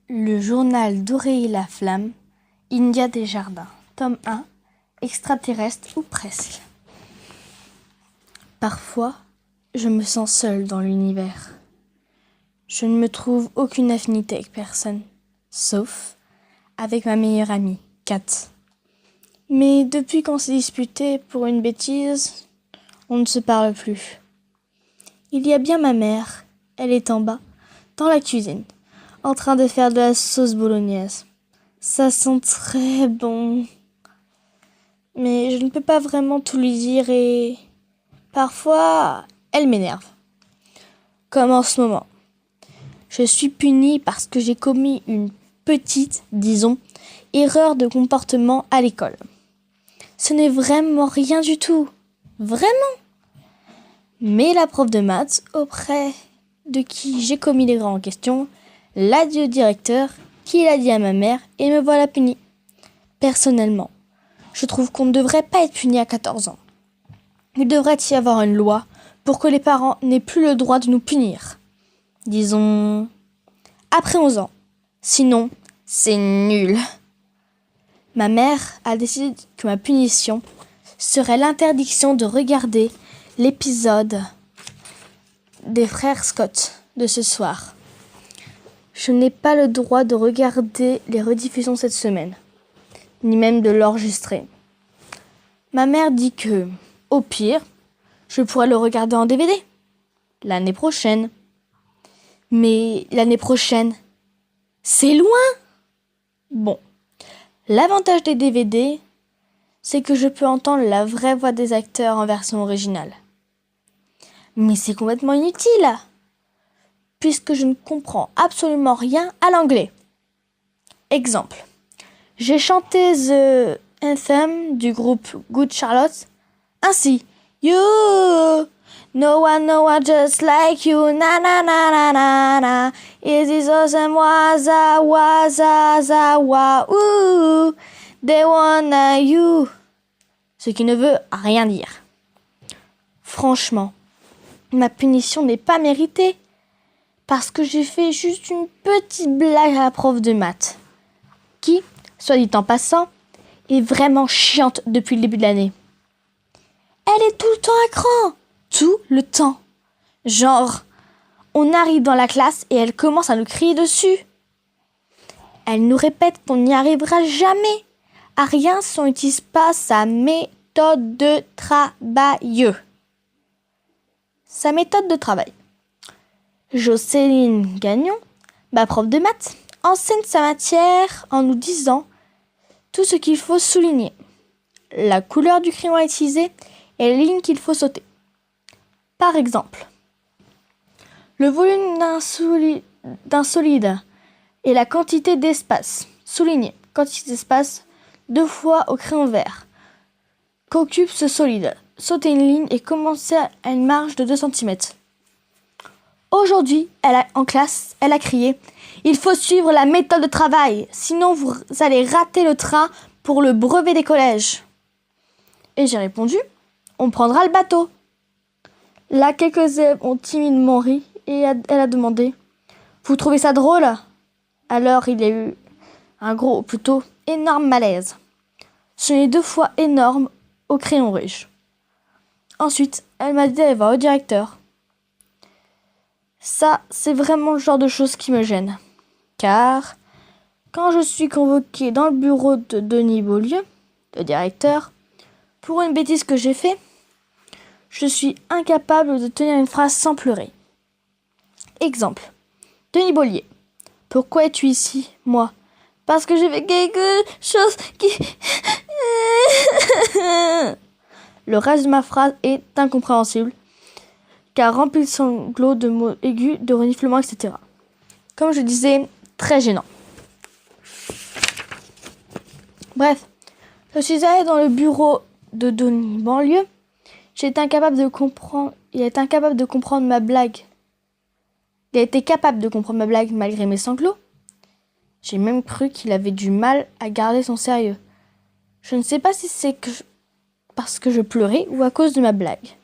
Le journal d'Aurélie Laflamme, India Desjardins, tome 1, extraterrestre ou presque. Parfois, je me sens seule dans l'univers. Je ne me trouve aucune affinité avec personne, sauf avec ma meilleure amie, Kat. Mais depuis qu'on s'est disputé pour une bêtise, on ne se parle plus. Il y a bien ma mère, elle est en bas, dans la cuisine, en train de faire de la sauce bolognaise. Ça sent très bon. Mais je ne peux pas vraiment tout lui dire et parfois, elle m'énerve. Comme en ce moment. Je suis punie parce que j'ai commis une petite, disons, erreur de comportement à l'école. Ce n'est vraiment rien du tout. Vraiment. Mais la prof de maths, auprès de qui j'ai commis les grands en question, l'a dit au directeur, qui l'a dit à ma mère, et me voilà punie. Personnellement, je trouve qu'on ne devrait pas être puni à 14 ans. Il devrait y avoir une loi pour que les parents n'aient plus le droit de nous punir. Disons, après 11 ans. Sinon, c'est nul. Ma mère a décidé que ma punition serait l'interdiction de regarder l'épisode des frères Scott de ce soir. Je n'ai pas le droit de regarder les rediffusions cette semaine, ni même de l'enregistrer. Ma mère dit que, au pire, je pourrais le regarder en DVD l'année prochaine. Mais l'année prochaine, c'est loin. Bon, l'avantage des DVD, c'est que je peux entendre la vraie voix des acteurs en version originale. Mais c'est complètement inutile, puisque je ne comprends absolument rien à l'anglais. Exemple, j'ai chanté The Anthem du groupe Good Charlotte ainsi. You, no one just like you, na na na na na na. Is this awesome, waza waza za wa, ooh, they wanna you. Ce qui ne veut rien dire. Franchement, ma punition n'est pas méritée parce que j'ai fait juste une petite blague à la prof de maths qui, soit dit en passant, est vraiment chiante depuis le début de l'année. Elle est tout le temps à cran, tout le temps. Genre, on arrive dans la classe et elle commence à nous crier dessus. Elle nous répète qu'on n'y arrivera jamais à rien si on n'utilise pas sa méthode de travail. Sa méthode de travail. Jocelyne Gagnon, ma prof de maths, enseigne sa matière en nous disant tout ce qu'il faut souligner, la couleur du crayon à utiliser et les lignes qu'il faut sauter. Par exemple, le volume d'un solide et la quantité d'espace. Souligner quantité d'espace 2 fois au crayon vert qu'occupe ce solide. Sauter une ligne et commencer à une marge de 2 cm. Aujourd'hui, en classe, elle a crié « Il faut suivre la méthode de travail, sinon vous allez rater le train pour le brevet des collèges. » Et j'ai répondu « On prendra le bateau. » Là, quelques élèves ont timidement ri et elle a demandé « Vous trouvez ça drôle ?» Alors il y a eu un gros, ou plutôt énorme malaise. Ce n'est 2 fois énorme au crayon rouge. Ensuite, elle m'a dit d'aller voir le directeur. Ça, c'est vraiment le genre de choses qui me gêne. Car, quand je suis convoquée dans le bureau de Denis Beaulieu, le directeur, pour une bêtise que j'ai fait, je suis incapable de tenir une phrase sans pleurer. Exemple. Denis Beaulieu. Pourquoi es-tu ici, moi? Parce que j'ai fait quelque chose qui... Le reste de ma phrase est incompréhensible, car rempli de sanglots, de mots aigus, de reniflements, etc. Comme je disais, très gênant. Bref, je suis allée dans le bureau de Denis Beaulieu. Il a été incapable de comprendre ma blague. Il a été capable de comprendre ma blague malgré mes sanglots. J'ai même cru qu'il avait du mal à garder son sérieux. Je ne sais pas si c'est parce que je pleurais ou à cause de ma blague.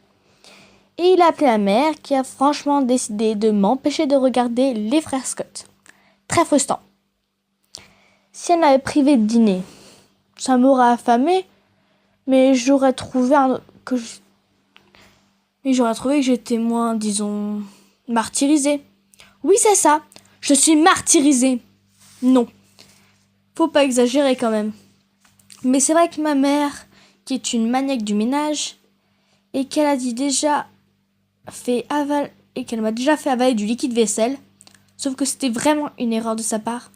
Et il a appelé ma mère qui a franchement décidé de m'empêcher de regarder les frères Scott. Très frustrant. Si elle m'avait privé de dîner, ça m'aurait affamé, mais j'aurais trouvé que j'étais moins, disons, martyrisée. Oui, c'est ça. Je suis martyrisée. Non. Faut pas exagérer quand même. Mais c'est vrai que ma mère, qui est une maniaque du ménage, et qu'elle a dit déjà et qu'elle m'a déjà fait avaler du liquide vaisselle, sauf que c'était vraiment une erreur de sa part.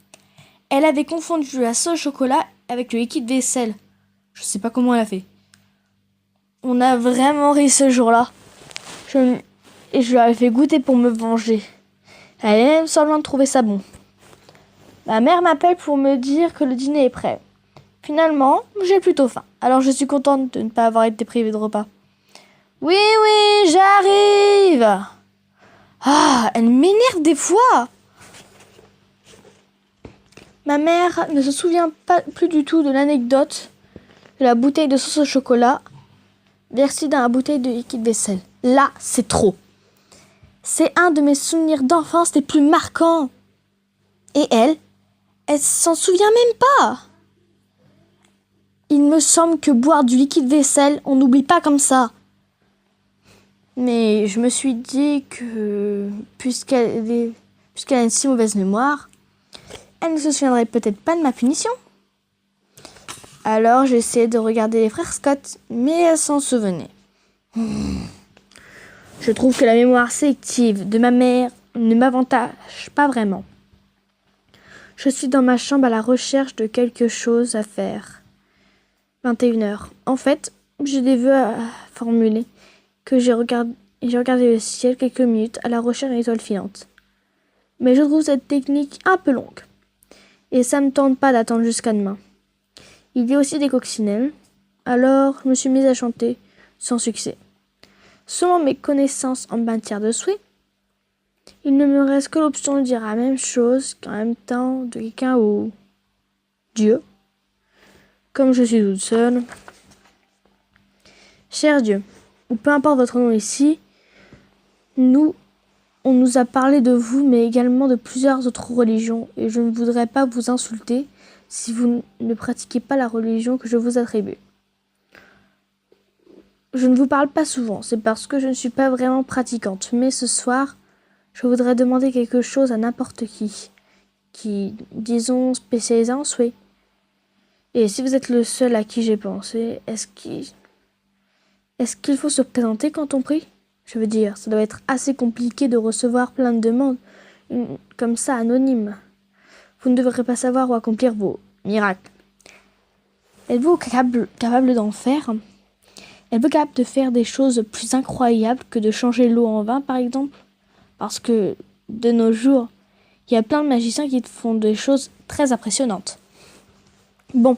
Elle avait confondu la sauce au chocolat avec le liquide vaisselle. Je sais pas comment elle a fait. On a vraiment ri ce jour-là. Et je lui avais fait goûter pour me venger. Elle est même semblant de trouver ça bon. Ma mère m'appelle pour me dire que le dîner est prêt. Finalement, j'ai plutôt faim. Alors je suis contente de ne pas avoir été privée de repas. Oui, j'arrive. Ah, elle m'énerve des fois. Ma mère ne se souvient plus du tout de l'anecdote de la bouteille de sauce au chocolat versée dans la bouteille de liquide vaisselle. Là, c'est trop. C'est un de mes souvenirs d'enfance les plus marquants. Et elle s'en souvient même pas. Il me semble que boire du liquide vaisselle, on n'oublie pas comme ça. Mais je me suis dit que, puisqu'elle a une si mauvaise mémoire, elle ne se souviendrait peut-être pas de ma punition. Alors j'ai essayé de regarder les frères Scott, mais elle s'en souvenait. Je trouve que la mémoire sélective de ma mère ne m'avantage pas vraiment. Je suis dans ma chambre à la recherche de quelque chose à faire. 21h. En fait, j'ai des vœux à formuler que j'ai regardé le ciel quelques minutes à la recherche d'une étoile filante. Mais je trouve cette technique un peu longue. Et ça me tente pas d'attendre jusqu'à demain. Il y a aussi des coccinelles. Alors, je me suis mise à chanter sans succès. Selon mes connaissances en matière de souhait, il ne me reste que l'option de dire la même chose qu'en même temps de quelqu'un ou Dieu. Comme je suis toute seule. Cher Dieu, ou peu importe votre nom ici, on nous a parlé de vous, mais également de plusieurs autres religions, et je ne voudrais pas vous insulter si vous ne pratiquez pas la religion que je vous attribue. Je ne vous parle pas souvent, c'est parce que je ne suis pas vraiment pratiquante, mais ce soir, je voudrais demander quelque chose à n'importe qui, disons, spécialisé en souhait. Et si vous êtes le seul à qui j'ai pensé, est-ce qu'il faut se présenter quand on prie ? Je veux dire, ça doit être assez compliqué de recevoir plein de demandes comme ça, anonymes. Vous ne devrez pas savoir où accomplir vos miracles. Êtes-vous capable d'en faire ? Êtes-vous capable de faire des choses plus incroyables que de changer l'eau en vin, par exemple ? Parce que, de nos jours, il y a plein de magiciens qui font des choses très impressionnantes. Bon,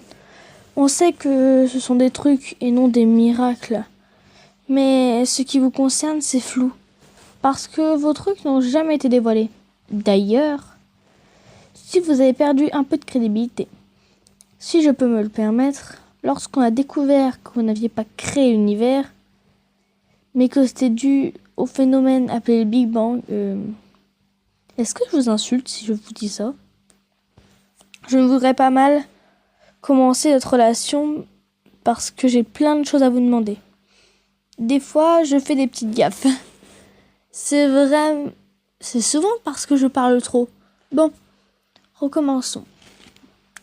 on sait que ce sont des trucs et non des miracles. Mais ce qui vous concerne, c'est flou. Parce que vos trucs n'ont jamais été dévoilés. D'ailleurs, si vous avez perdu un peu de crédibilité, si je peux me le permettre, lorsqu'on a découvert que vous n'aviez pas créé l'univers, mais que c'était dû au phénomène appelé le Big Bang, est-ce que je vous insulte si je vous dis ça ? Je ne voudrais pas mal commencer notre relation parce que j'ai plein de choses à vous demander. Des fois, je fais des petites gaffes. C'est vrai, c'est souvent parce que je parle trop. Bon, recommençons.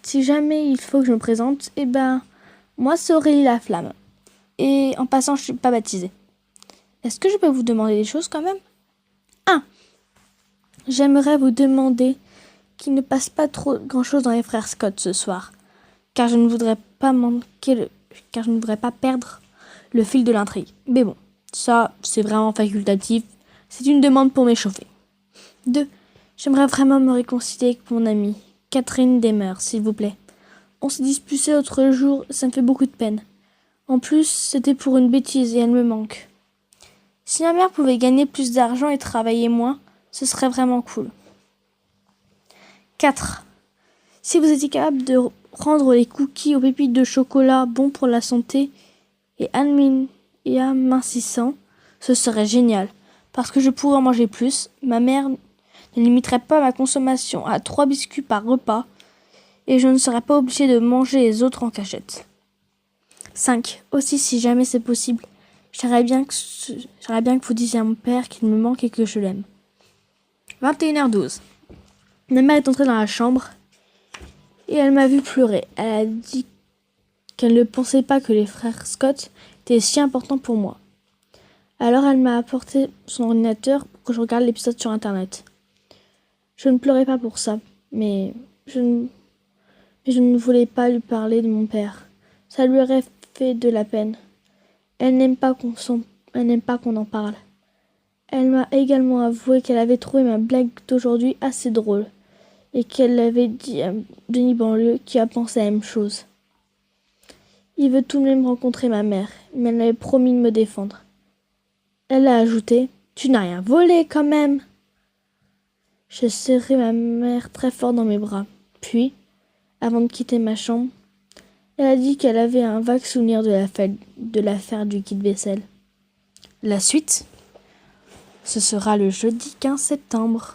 Si jamais il faut que je me présente, moi c'est Aurélie la Flamme. Et en passant, je suis pas baptisée. Est-ce que je peux vous demander des choses quand même ? 1. J'aimerais vous demander qu'il ne passe pas trop grand chose dans les frères Scott ce soir, car je ne voudrais pas perdre le fil de l'intrigue. Mais bon, ça, c'est vraiment facultatif. C'est une demande pour m'échauffer. 2. J'aimerais vraiment me réconcilier avec mon amie, Catherine Demers, s'il vous plaît. On s'est disputé l'autre jour, ça me fait beaucoup de peine. En plus, c'était pour une bêtise et elle me manque. Si ma mère pouvait gagner plus d'argent et travailler moins, ce serait vraiment cool. 4. Si vous étiez capable de rendre les cookies aux pépites de chocolat bons pour la santé et amincissants, ce serait génial. Parce que je pourrais en manger plus. Ma mère ne limiterait pas ma consommation à 3 biscuits par repas et je ne serai pas obligée de manger les autres en cachette. 5. Aussi, si jamais c'est possible, j'aimerais bien que vous disiez à mon père qu'il me manque et que je l'aime. 21h12. Ma mère est entrée dans la chambre et elle m'a vu pleurer. Elle a dit qu'elle ne pensait pas que les frères Scott étaient si importants pour moi. Alors elle m'a apporté son ordinateur pour que je regarde l'épisode sur internet. Je ne pleurais pas pour ça, mais je ne voulais pas lui parler de mon père. Ça lui aurait fait de la peine. Elle n'aime pas qu'on en parle. Elle m'a également avoué qu'elle avait trouvé ma blague d'aujourd'hui assez drôle et qu'elle l'avait dit à Denis Banlieue qui a pensé à la même chose. Il veut tout de même rencontrer ma mère, mais elle m'avait promis de me défendre. Elle a ajouté « Tu n'as rien volé quand même !» J'ai serré ma mère très fort dans mes bras. Puis, avant de quitter ma chambre, elle a dit qu'elle avait un vague souvenir de l'affaire du kit-vaisselle. La suite, ce sera le jeudi 15 septembre.